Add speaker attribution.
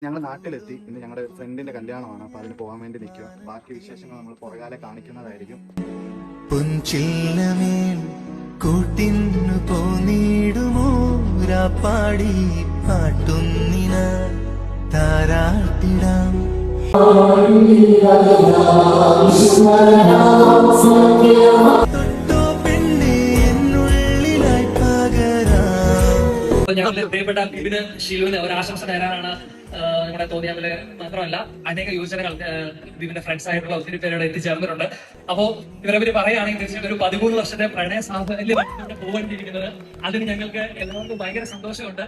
Speaker 1: ഞങ്ങൾ നാട്ടിലെത്തി. ഇന്ന് ഞങ്ങളുടെ ഫ്രണ്ടിന്റെ കല്യാണമാണ്. അപ്പൊ അതിന് പോകാൻ വേണ്ടി നിൽക്കുക. ബാക്കി വിശേഷങ്ങൾ നമ്മൾ പുറകാലെ കാണിക്കുന്നതായിരിക്കും.
Speaker 2: പൊൻചില്ലമേൽ കൂട്ടിന്നു പോന്നിടുമോ രാപ്പാടി പാട്ടുന്നിന താരാട്ടിടാം. തൊട്ടോ പെണ്ണെ എന്നുള്ളിലായി പകരാം.
Speaker 3: ഞങ്ങളുടെ പ്രിയപ്പെട്ട ബിബിന് ഷീലുവിന് ഒരു ആശംസ നേരാനാണ് നമ്മുടെ തോന്നിയാവില് മാത്രമല്ല അനേക യുവജനങ്ങൾ ബിബിന്റെ ഫ്രണ്ട്സ് ആയിട്ടുള്ള ഒത്തിരി പേരോട് എത്തിച്ചേർന്നിട്ടുണ്ട്. അപ്പോ ഇവരെ പറ്റി പറയുകയാണെങ്കിൽ തീർച്ചയായിട്ടും ഒരു 13 വർഷത്തെ പ്രണയ സാഫല്യമാണ് ഇവിടെ പോകേണ്ടിയിരിക്കുന്നത്. അതിന് ഞങ്ങൾക്ക് എല്ലാവർക്കും ഭയങ്കര സന്തോഷമുണ്ട്.